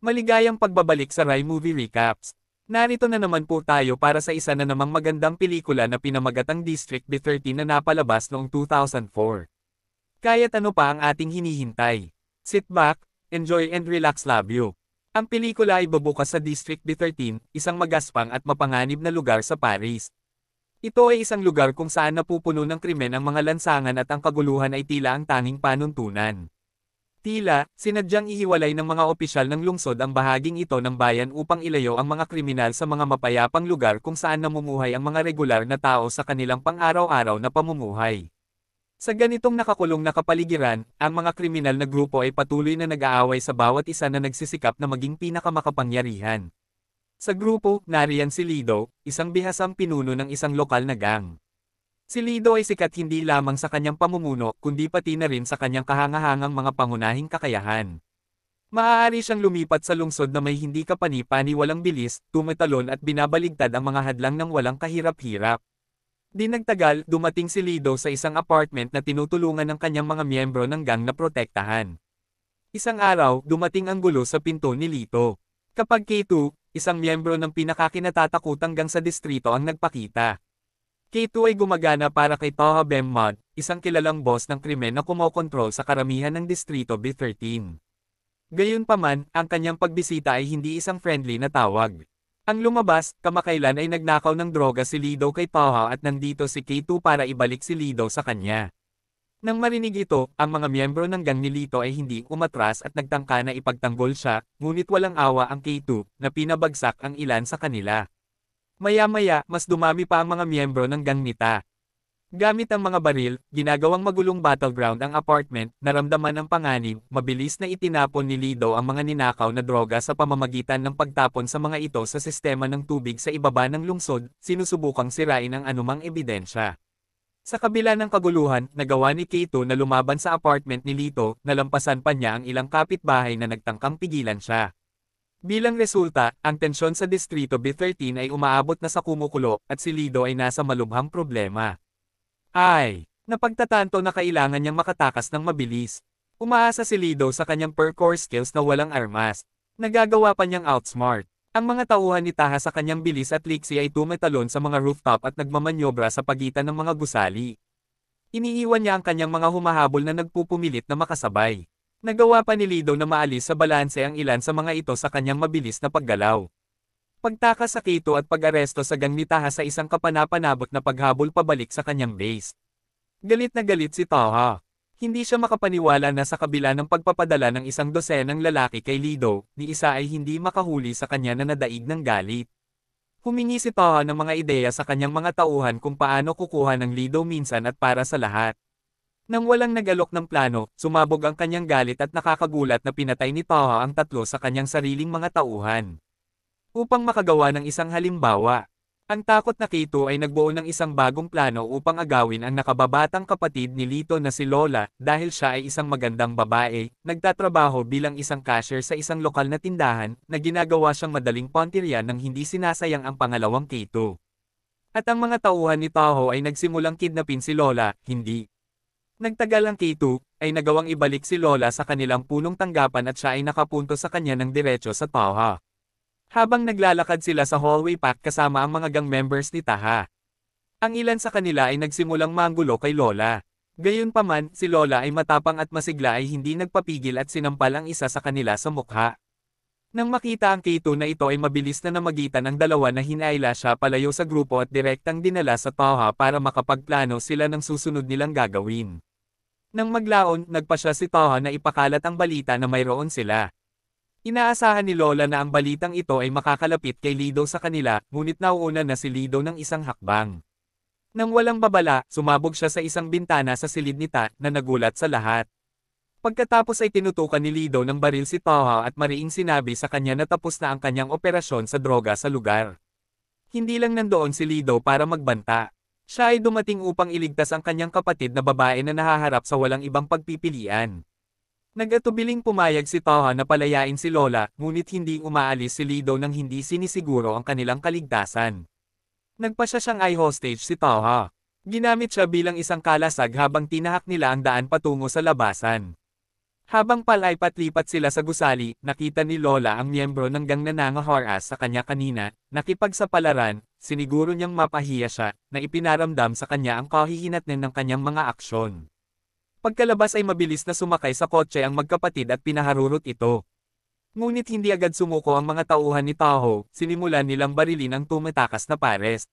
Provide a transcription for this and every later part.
Maligayang pagbabalik sa Rai Movie Recaps. Narito na naman po tayo para sa isa na namang magandang pelikula na pinamagatang District B13 na napalabas noong 2004. Kaya't ano pa ang ating hinihintay? Sit back, enjoy and relax love you. Ang pelikula ay bubukas sa District B13, isang magaspang at mapanganib na lugar sa Paris. Ito ay isang lugar kung saan napupuno ng krimen ang mga lansangan at ang kaguluhan ay tila ang tanging panuntunan. Tila, sinadyang ihiwalay ng mga opisyal ng lungsod ang bahaging ito ng bayan upang ilayo ang mga kriminal sa mga mapayapang lugar kung saan namumuhay ang mga regular na tao sa kanilang pang-araw-araw na pamumuhay. Sa ganitong nakakulong na kapaligiran, ang mga kriminal na grupo ay patuloy na nag-aaway sa bawat isa na nagsisikap na maging pinakamakapangyarihan. Sa grupo, nariyan si Lido, isang bihasang pinuno ng isang lokal na gang. Si Lido ay sikat hindi lamang sa kanyang pamumuno kundi pati na rin sa kanyang kahangahangang mga pangunahing kakayahan. Maaari siyang lumipat sa lungsod na may hindi kapani-pani walang bilis, tumatalon at binabaligtad ang mga hadlang ng walang kahirap-hirap. Di nagtagal, dumating si Lido sa isang apartment na tinutulungan ng kanyang mga miyembro ng gang na protektahan. Isang araw, dumating ang gulo sa pinto ni Lito. Kapag K2, isang miyembro ng pinakakinatatakutang gang sa distrito ang nagpakita. K2 ay gumagana para kay Taha Bemmad, isang kilalang boss ng krimen na kumokontrol sa karamihan ng Distrito B13. Gayunpaman, ang kanyang pagbisita ay hindi isang friendly na tawag. Ang lumabas, kamakailan ay nagnakaw ng droga si Lido kay Taha at nandito si K2 para ibalik si Lido sa kanya. Nang marinig ito, ang mga miyembro ng gang ni Lito ay hindi umatras at nagtangka na ipagtanggol siya, ngunit walang awa ang K2, na pinabagsak ang ilan sa kanila. Maya-maya, mas dumami pa ang mga miyembro ng gang nita. Gamit ang mga baril, ginagawang magulong battleground ang apartment, naramdaman ang panganib, mabilis na itinapon ni Lido ang mga ninakaw na droga sa pamamagitan ng pagtapon sa mga ito sa sistema ng tubig sa ibaba ng lungsod, sinusubukang sirain ang anumang ebidensya. Sa kabila ng kaguluhan, nagawa ni K2 na lumaban sa apartment ni Lito, nalampasan pa niya ang ilang kapitbahay na nagtangkang pigilan siya. Bilang resulta, ang tensyon sa Distrito B13 ay umaabot na sa kumukulo at si Lido ay nasa malubhang problema. Napagtatanto na kailangan niyang makatakas ng mabilis. Umaasa si Lido sa kanyang per-core skills na walang armas. Nagagawa pa niyang outsmart. Ang mga tauhan ni Taha sa kanyang bilis at liksi ay tumatalon sa mga rooftop at nagmamanyobra sa pagitan ng mga gusali. Iniiwan niya ang kanyang mga humahabol na nagpupumilit na makasabay. Nagawa pa ni Lido na maalis sa balanse ang ilan sa mga ito sa kanyang mabilis na paggalaw. Pagtakas sa K2 at pag-aresto sa gang ni Taha sa isang kapanapanabot na paghabol pabalik sa kanyang base. Galit na galit si Taha. Hindi siya makapaniwala na sa kabila ng pagpapadala ng isang dosenang lalaki kay Lido, ni isa ay hindi makahuli sa kanya na nadaig ng galit. Humingi si Taha ng mga ideya sa kanyang mga tauhan kung paano kukuha ng Lido minsan at para sa lahat. Nang walang nag-alok ng plano, sumabog ang kanyang galit at nakakagulat na pinatay ni Taha ang tatlo sa kanyang sariling mga tauhan. Upang makagawa ng isang halimbawa, ang takot na K2 ay nagbuo ng isang bagong plano upang agawin ang nakababatang kapatid ni Lito na si Lola dahil siya ay isang magandang babae, nagtatrabaho bilang isang cashier sa isang lokal na tindahan na ginagawa siyang madaling pontirya nang hindi sinasayang ang pangalawang K2. At ang mga tauhan ni Taho ay nagsimulang kidnapin si Lola, hindi. Nagtagal ang K2, ay nagawang ibalik si Lola sa kanilang punong tanggapan at siya ay nakapunto sa kanya ng diretso sa Taha. Habang naglalakad sila sa hallway pack kasama ang mga gang members ni Taha. Ang ilan sa kanila ay nagsimulang manggulo kay Lola. Gayunpaman, si Lola ay matapang at masigla ay hindi nagpapigil at sinampal ang isa sa kanila sa mukha. Nang makita ang K2 na ito ay mabilis na namagitan ang dalawa na hinaila siya palayo sa grupo at direktang dinala sa Taha para makapagplano sila ng susunod nilang gagawin. Nang maglaon, nagpa siya si Taha na ipakalat ang balita na mayroon sila. Inaasahan ni Lola na ang balitang ito ay makakalapit kay Lido sa kanila, ngunit nauuna na si Lido ng isang hakbang. Nang walang babala, sumabog siya sa isang bintana sa silid ni Ta na nagulat sa lahat. Pagkatapos ay tinutukan ni Lido ng baril si Taha at mariing sinabi sa kanya na tapos na ang kanyang operasyon sa droga sa lugar. Hindi lang nandoon si Lido para magbanta. Siya ay dumating upang iligtas ang kanyang kapatid na babae na nahaharap sa walang ibang pagpipilian. Nag-atubiling pumayag si Taha na palayain si Lola, ngunit hindi umaalis si Lido nang hindi sinisiguro ang kanilang kaligtasan. Nagpa siya siyang i-hostage si Taha. Ginamit siya bilang isang kalasag habang tinahak nila ang daan patungo sa labasan. Habang palay-patlipat sila sa gusali, nakita ni Lola ang miyembro ng gang na nangaharas sa kanya kanina, nakipagsapalaran, siniguro niyang mapahiya siya, na ipinaramdam sa kanya ang kahihinatnan ng kanyang mga aksyon. Pagkalabas ay mabilis na sumakay sa kotse ang magkapatid at pinaharurot ito. Ngunit hindi agad sumuko ang mga tauhan ni Taho, sinimulan nilang barilin ang tumatakas na pares.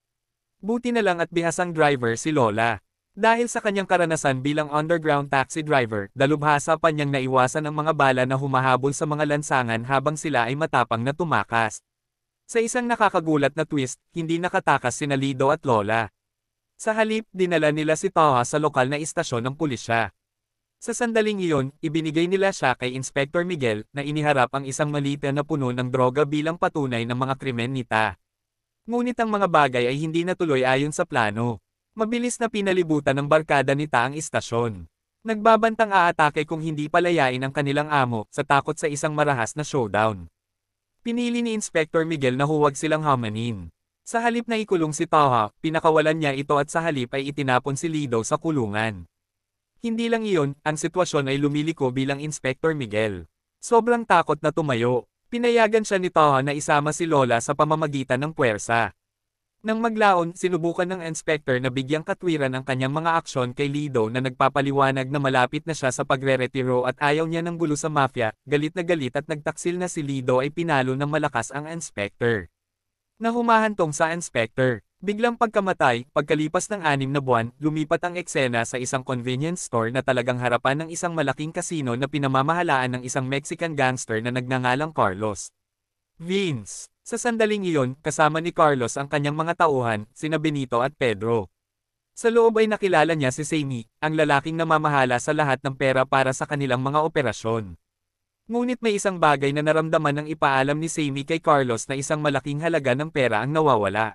Buti na lang at bihasang driver si Lola. Dahil sa kanyang karanasan bilang underground taxi driver, dalubhasa pa niyang naiwasan ang mga bala na humahabol sa mga lansangan habang sila ay matapang na tumakas. Sa isang nakakagulat na twist, hindi nakatakas sina Lido at Lola. Sa halip, dinala nila si Taha sa lokal na istasyon ng pulisya. Sa sandaling iyon, ibinigay nila siya kay Inspector Miguel na iniharap ang isang malita na puno ng droga bilang patunay ng mga krimen ni Ta. Ngunit ang mga bagay ay hindi natuloy ayon sa plano. Mabilis na pinalibutan ng barkada ni Ta ang istasyon. Nagbabantang aatake kung hindi palayain ang kanilang amo sa takot sa isang marahas na showdown. Pinili ni Inspector Miguel na huwag silang hamanin. Sa halip na ikulong si Taha, pinakawalan niya ito at sa halip ay itinapon si Lido sa kulungan. Hindi lang iyon, ang sitwasyon ay lumiliko bilang Inspector Miguel. Sobrang takot na tumayo. Pinayagan siya ni Taha na isama si Lola sa pamamagitan ng puwersa. Nang maglaon, sinubukan ng inspector na bigyang katwiran ang kanyang mga aksyon kay Lido na nagpapaliwanag na malapit na siya sa pagre-retiro at ayaw niya ng gulo sa mafia, galit na galit at nagtaksil na si Lido ay pinalo ng malakas ang inspector. Nahumahantong sa inspector. Biglang pagkamatay, pagkalipas ng 6 na buwan, lumipat ang eksena sa isang convenience store na talagang harapan ng isang malaking kasino na pinamamahalaan ng isang Mexican gangster na nagngangalang Carlos Vince. Sa sandaling iyon, kasama ni Carlos ang kanyang mga tauhan, sina Benito at Pedro. Sa loob ay nakilala niya si Sammy, ang lalaking namamahala sa lahat ng pera para sa kanilang mga operasyon. Ngunit may isang bagay na naramdaman ng ipaalam ni Sammy kay Carlos na isang malaking halaga ng pera ang nawawala.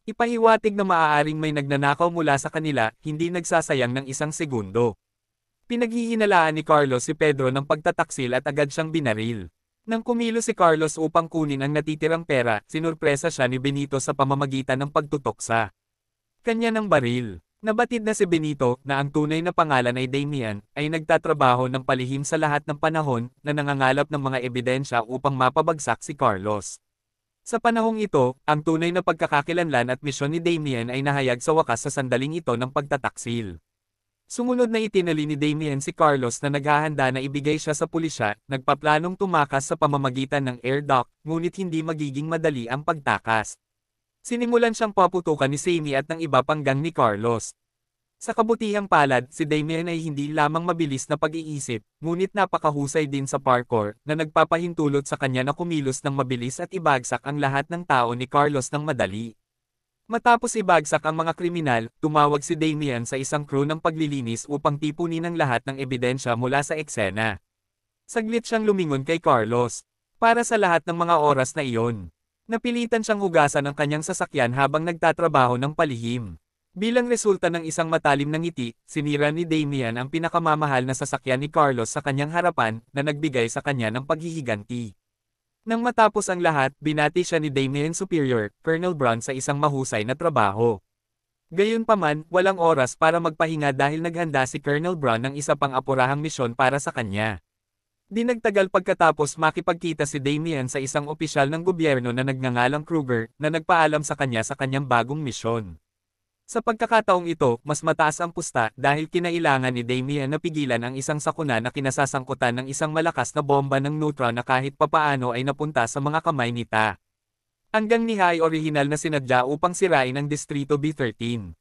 Ipahiwatig na maaaring may nagnanakaw mula sa kanila, hindi nagsasayang ng isang segundo. Pinaghihinalaan ni Carlos si Pedro ng pagtataksil at agad siyang binaril. Nang kumilos si Carlos upang kunin ang natitirang pera, sinurpresa siya ni Benito sa pamamagitan ng pagtutok sa kanya ng baril. Nabatid na si Benito, na ang tunay na pangalan ay Damian, ay nagtatrabaho ng palihim sa lahat ng panahon na nangangalap ng mga ebidensya upang mapabagsak si Carlos. Sa panahong ito, ang tunay na pagkakakilanlan at misyon ni Damian ay nahayag sa wakas sa sandaling ito ng pagtataksil. Sumunod na itinali ni Damian si Carlos na naghahanda na ibigay siya sa pulisya, nagpaplanong tumakas sa pamamagitan ng air duct, ngunit hindi magiging madali ang pagtakas. Sinimulan siyang paputukan ni Sammy at ng iba pang gang ni Carlos. Sa kabutihang palad, si Damian ay hindi lamang mabilis na pag-iisip, ngunit napakahusay din sa parkour, na nagpapahintulot sa kanya na kumilos ng mabilis at ibagsak ang lahat ng tao ni Carlos ng madali. Matapos ibagsak ang mga kriminal, tumawag si Damian sa isang crew ng paglilinis upang tipunin ang lahat ng ebidensya mula sa eksena. Saglit siyang lumingon kay Carlos. Para sa lahat ng mga oras na iyon, napilitan siyang hugasan ang kanyang sasakyan habang nagtatrabaho ng palihim. Bilang resulta ng isang matalim na ngiti, sinira ni Damian ang pinakamamahal na sasakyan ni Carlos sa kanyang harapan na nagbigay sa kanya ng paghihiganti. Nang matapos ang lahat, binati siya ni Damian Superior, Colonel Brown sa isang mahusay na trabaho. Gayunpaman, walang oras para magpahinga dahil naghanda si Colonel Brown ng isa pang apurahang misyon para sa kanya. Di nagtagal pagkatapos makipagkita si Damian sa isang opisyal ng gobyerno na nagngangalang Kruger, na nagpaalam sa kanyang bagong misyon. Sa pagkakataong ito, mas mataas ang pusta dahil kinailangan ni Damian na pigilan ang isang sakuna na kinasasangkutan ng isang malakas na bomba ng neutron na kahit papaano ay napunta sa mga kamay ni Ta. Ang gang ni Ha ay orihinal na sinadya upang sirain ang Distrito B13.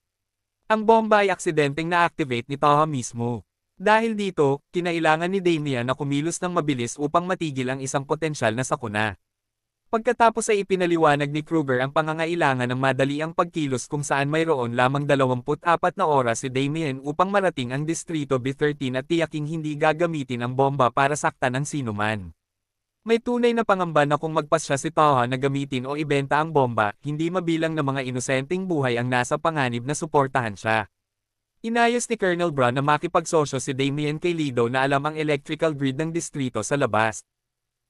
Ang bomba ay aksidenteng na-activate ni Taha mismo. Dahil dito, kinailangan ni Damian na kumilos ng mabilis upang matigil ang isang potensyal na sakuna. Pagkatapos ay ipinaliwanag ni Kruger ang pangangailangan ng madali ang pagkilos kung saan mayroon lamang 24 na oras si Damian upang marating ang Distrito B13 at tiyaking hindi gagamitin ang bomba para saktan ng sinuman. May tunay na pangamba na kung magpasya si Taha na gamitin o ibenta ang bomba, hindi mabilang na mga inosenteng buhay ang nasa panganib na suportahan siya. Inayos ni Colonel Brown na makipagsosyo si Damian kay Lido na alam ang electrical grid ng distrito sa labas.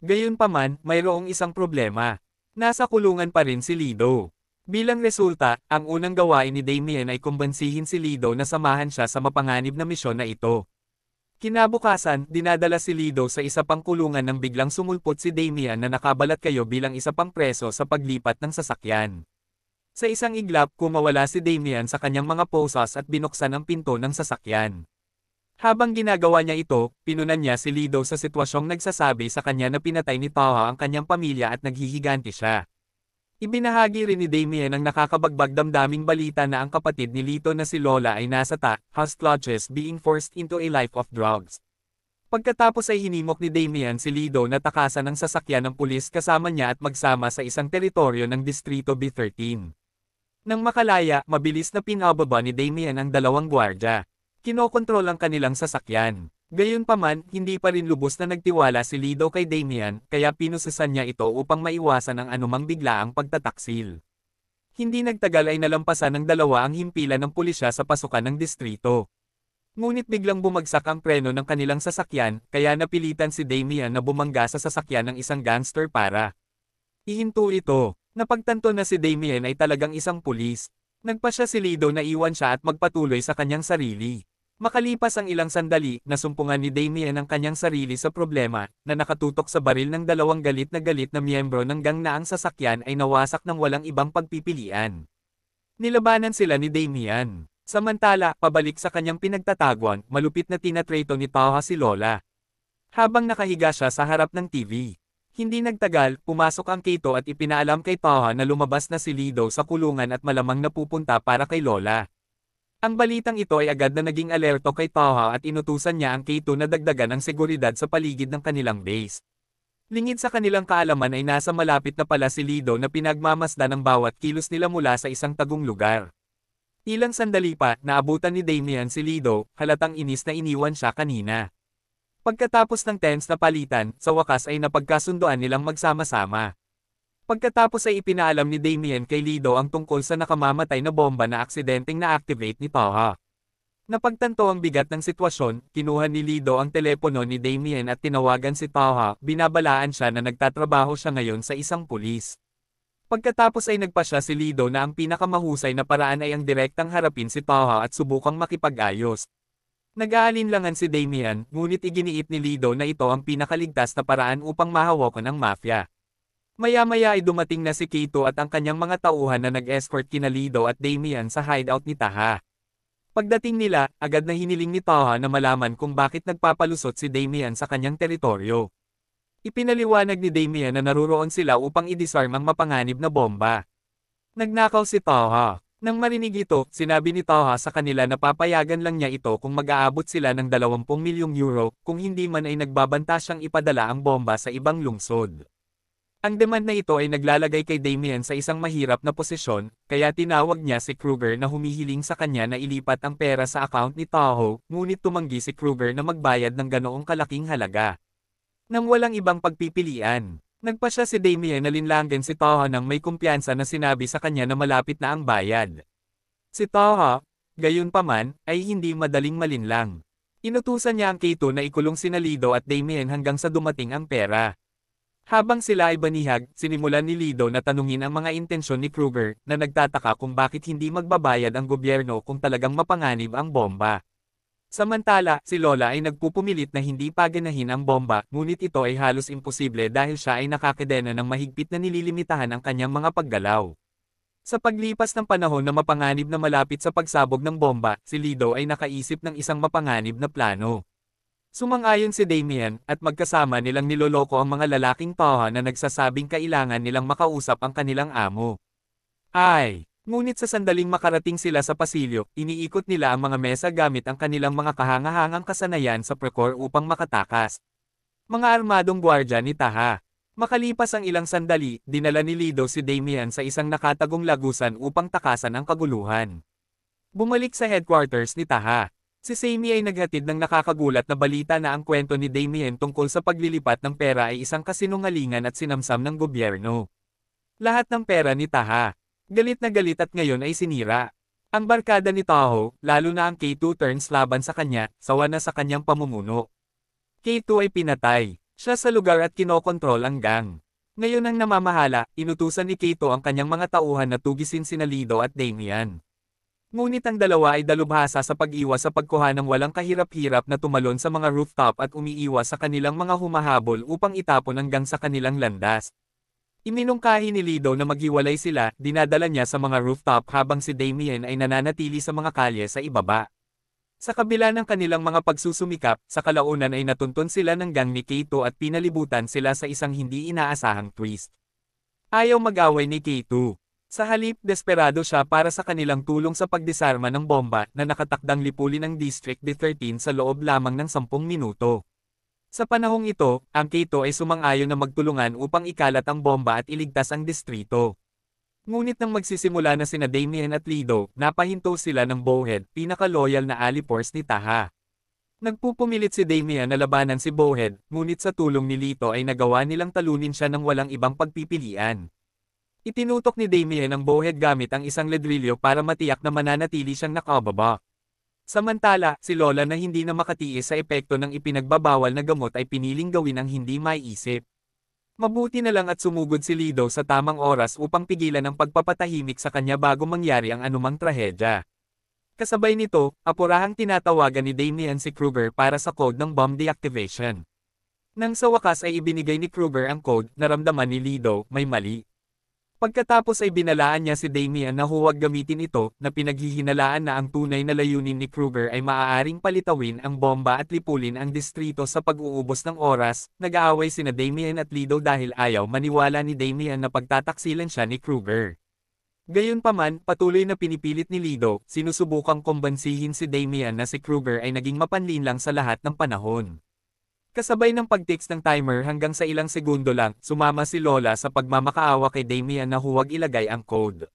Gayunpaman, mayroong isang problema. Nasa kulungan pa rin si Lido. Bilang resulta, ang unang gawain ni Damian ay kumbansihin si Lido na samahan siya sa mapanganib na misyon na ito. Kinabukasan, dinadala si Lido sa isa pang kulungan nang biglang sumulpot si Damian na nakabalat kayo bilang isa pang preso sa paglipat ng sasakyan. Sa isang iglap, kumawala si Damian sa kanyang mga posas at binuksan ang pinto ng sasakyan. Habang ginagawa niya ito, pinunan niya si Lido sa sitwasyong nagsasabi sa kanya na pinatay ni Taha ang kanyang pamilya at naghihiganti siya. Ibinahagi rin ni Damian ang nakakabagbag damdaming balita na ang kapatid ni Lito na si Lola ay nasa hostages being forced into a life of drugs. Pagkatapos ay hinimok ni Damian si Lido na takasan ng sasakyan ng pulis kasama niya at magsama sa isang teritoryo ng Distrito B13. Nang makalaya, mabilis na pinababa ni Damian ang dalawang gwardya. Kinokontrol ang kanilang sasakyan. Gayunpaman, hindi pa rin lubos na nagtiwala si Lido kay Damian, kaya pinususan niya ito upang maiwasan ang anumang biglaang pagtataksil. Hindi nagtagal ay nalampasan ng dalawa ang himpilan ng pulisya sa pasukan ng distrito. Ngunit biglang bumagsak ang preno ng kanilang sasakyan, kaya napilitan si Damian na bumangga sa sasakyan ng isang gangster para ihinto ito. Napagtanto na si Damian ay talagang isang pulis. Nagpasya si Lido na iwan siya at magpatuloy sa kanyang sarili. Makalipas ang ilang sandali, nasumpungan ni Damian ang kanyang sarili sa problema, na nakatutok sa baril ng dalawang galit na miyembro ng gang na ang sasakyan ay nawasak ng walang ibang pagpipilian. Nilabanan sila ni Damian. Samantala, pabalik sa kanyang pinagtataguan, malupit na tinatreto ni Taha si Lola. Habang nakahiga siya sa harap ng TV. Hindi nagtagal, pumasok ang Keito at ipinaalam kay Taha na lumabas na si Lido sa kulungan at malamang napupunta para kay Lola. Ang balitang ito ay agad na naging alerto kay Taha at inutusan niya ang Keito na dagdagan ang seguridad sa paligid ng kanilang base. Lingid sa kanilang kaalaman ay nasa malapit na pala si Lido na pinagmamasdan ng bawat kilos nila mula sa isang tagong lugar. Ilang sandali pa, naabutan ni Damian si Lido, halatang inis na iniwan siya kanina. Pagkatapos ng tense na palitan, sa wakas ay napagkasunduan nilang magsama-sama. Pagkatapos ay ipinaalam ni Damian kay Lido ang tungkol sa nakamamatay na bomba na aksidenteng na-activate ni Taha. Napagtanto ang bigat ng sitwasyon, kinuha ni Lido ang telepono ni Damian at tinawagan si Taha, binabalaan siya na nagtatrabaho siya ngayon sa isang pulis. Pagkatapos ay nagpasya si Lido na ang pinakamahusay na paraan ay ang direktang harapin si Taha at subukang makipag-ayos. Nag-aalinlangan si Damian, ngunit iginiit ni Lido na ito ang pinakaligtas na paraan upang mahawakan ng mafia. Maya-maya ay dumating na si Keito at ang kanyang mga tauhan na nag-escort kina Lido at Damian sa hideout ni Taha. Pagdating nila, agad na hiniling ni Taha na malaman kung bakit nagpapalusot si Damian sa kanyang teritoryo. Ipinaliwanag ni Damian na naruroon sila upang i-disarm ang mapanganib na bomba. Nagnakaw si Taha. Nang marinig ito, sinabi ni Taha sa kanila na papayagan lang niya ito kung mag-aabot sila ng 20 milyong euro, kung hindi man ay nagbabanta siyang ipadala ang bomba sa ibang lungsod. Ang demand na ito ay naglalagay kay Damian sa isang mahirap na posisyon, kaya tinawag niya si Kruger na humihiling sa kanya na ilipat ang pera sa account ni Taho, ngunit tumanggi si Kruger na magbayad ng ganoong kalaking halaga. Nang walang ibang pagpipilian, nagpasya si Damian na linlangan si Taho nang may kumpiyansa na sinabi sa kanya na malapit na ang bayad. Si Taho, gayunpaman, ay hindi madaling malinlang. Inutusan niya ang Keito na ikulong sina Lido at Damian hanggang sa dumating ang pera. Habang sila ay banihag, sinimulan ni Lido na tanungin ang mga intensyon ni Kruger, na nagtataka kung bakit hindi magbabayad ang gobyerno kung talagang mapanganib ang bomba. Samantala, si Lola ay nagpupumilit na hindi paganahin ang bomba, ngunit ito ay halos imposible dahil siya ay nakakadena ng mahigpit na nililimitahan ang kanyang mga paggalaw. Sa paglipas ng panahon na mapanganib na malapit sa pagsabog ng bomba, si Lido ay nakaisip ng isang mapanganib na plano. Sumang-ayon si Damian, at magkasama nilang niloloko ang mga lalaking Taha na nagsasabing kailangan nilang makausap ang kanilang amo. Ngunit sa sandaling makarating sila sa pasilyo, iniikot nila ang mga mesa gamit ang kanilang mga kahangahangang kasanayan sa prekor upang makatakas. Mga armadong gwardya ni Taha. Makalipas ang ilang sandali, dinala ni Lido si Damian sa isang nakatagong lagusan upang takasan ang kaguluhan. Bumalik sa headquarters ni Taha. Si Sammy ay naghatid ng nakakagulat na balita na ang kwento ni Damian tungkol sa paglilipat ng pera ay isang kasinungalingan at sinamsam ng gobyerno. Lahat ng pera ni Taha. Galit na galit at ngayon ay sinira. Ang barkada ni Taho, lalo na ang K2 turns laban sa kanya, sawa na sa kanyang pamumuno. K2 ay pinatay. Siya sa lugar at kinokontrol ang gang. Ngayon ang namamahala, inutusan ni K2 ang kanyang mga tauhan na tugisin sina Lido at Damian. Ngunit ang dalawa ay dalubhasa sa pag-iwas sa pagkuha ng walang kahirap-hirap na tumalon sa mga rooftop at umiiwas sa kanilang mga humahabol upang itapon hanggang sa kanilang landas. Iminungkahi ni Lido na maghiwalay sila, dinadala niya sa mga rooftop habang si Damien ay nananatili sa mga kalye sa ibaba. Sa kabila ng kanilang mga pagsusumikap, sa kalaunan ay natuntun sila ng gang ni Kaito at pinalibutan sila sa isang hindi inaasahang twist. Ayaw mag-away ni Kaito. Sa halip, desperado siya para sa kanilang tulong sa pagdisarma ng bomba na nakatakdang lipulin ng District D13 sa loob lamang ng 10 minuto. Sa panahong ito, ang Kaito ay sumang-ayon na magtulungan upang ikalat ang bomba at iligtas ang distrito. Ngunit nang magsisimula na sina Damien at Lido, napahinto sila ng Bowhead, pinaka-loyal na ally force ni Taha. Nagpupumilit si Damien na labanan si Bowhead, ngunit sa tulong ni Lito ay nagawa nilang talunin siya ng walang ibang pagpipilian. Itinutok ni Damien ang Bowhead gamit ang isang ledrilyo para matiyak na mananatili siyang nakababa. Samantala, si Lola na hindi na makatiis sa epekto ng ipinagbabawal na gamot ay piniling gawin ang hindi maiisip. Mabuti na lang at sumugod si Lido sa tamang oras upang pigilan ang pagpapatahimik sa kanya bago mangyari ang anumang trahedya. Kasabay nito, apurahang tinatawagan ni Damien si Kruger para sa code ng bomb deactivation. Nang sa wakas ay ibinigay ni Kruger ang code, naramdaman ni Lido, may mali. Pagkatapos ay binalaan niya si Damien na huwag gamitin ito, na pinaghihinalaan na ang tunay na layunin ni Kruger ay maaaring palitawin ang bomba at lipulin ang distrito sa pag-uubos ng oras. Nag-aaway sina Damien at Lido dahil ayaw maniwala ni Damien na pagtataksilan siya ni Kruger. Gayunpaman, patuloy na pinipilit ni Lido, sinusubukang kumbansihin si Damien na si Kruger ay naging mapanlinlang sa lahat ng panahon. Kasabay ng pag-tiks ng timer hanggang sa ilang segundo lang, sumama si Lola sa pagmamakaawa kay Damien na huwag ilagay ang code.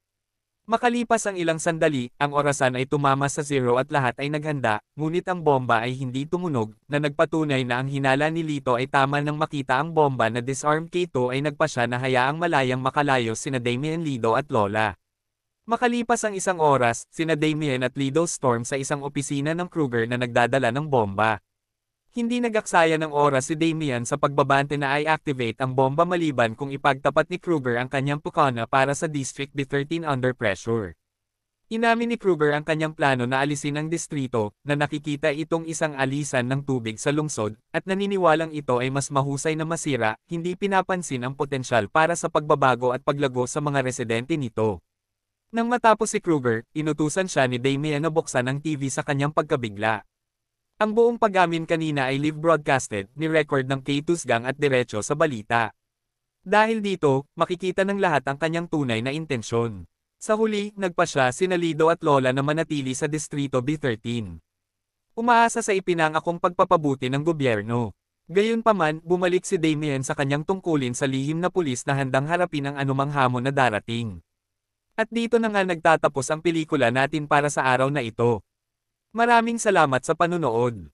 Makalipas ang ilang sandali, ang orasan ay tumama sa 0 at lahat ay naghanda, ngunit ang bomba ay hindi tumunog, na nagpatunay na ang hinala ni Lito ay tama nang makita ang bomba na disarm Kaito ay nagpasya na hayaang malayang makalayo sina Damien, Lido at Lola. Makalipas ang isang oras, sina Damien at Lido storm sa isang opisina ng Kruger na nagdadala ng bomba. Hindi nagaksaya ng oras si Damien sa pagbabante na i-activate ang bomba maliban kung ipagtapat ni Kruger ang kanyang pukana para sa District D13 under pressure. Inamin ni Kruger ang kanyang plano na alisin ang distrito, na nakikita itong isang alisan ng tubig sa lungsod, at naniniwalang ito ay mas mahusay na masira, hindi pinapansin ang potensyal para sa pagbabago at paglago sa mga residente nito. Nang matapos si Kruger, inutusan siya ni Damien na buksan ang TV sa kanyang pagkabigla. Ang buong pag-amin kanina ay live broadcasted, ni-record ng Kaito's gang at diretso sa balita. Dahil dito, makikita ng lahat ang kanyang tunay na intensyon. Sa huli, nagpasya sina Lido at Lola na manatili sa Distrito B13. Umaasa sa ipinangakong pagpapabuti ng gobyerno. Gayunpaman, bumalik si Damien sa kanyang tungkulin sa lihim na pulis na handang harapin ang anumang hamon na darating. At dito na nga nagtatapos ang pelikula natin para sa araw na ito. Maraming salamat sa panunood.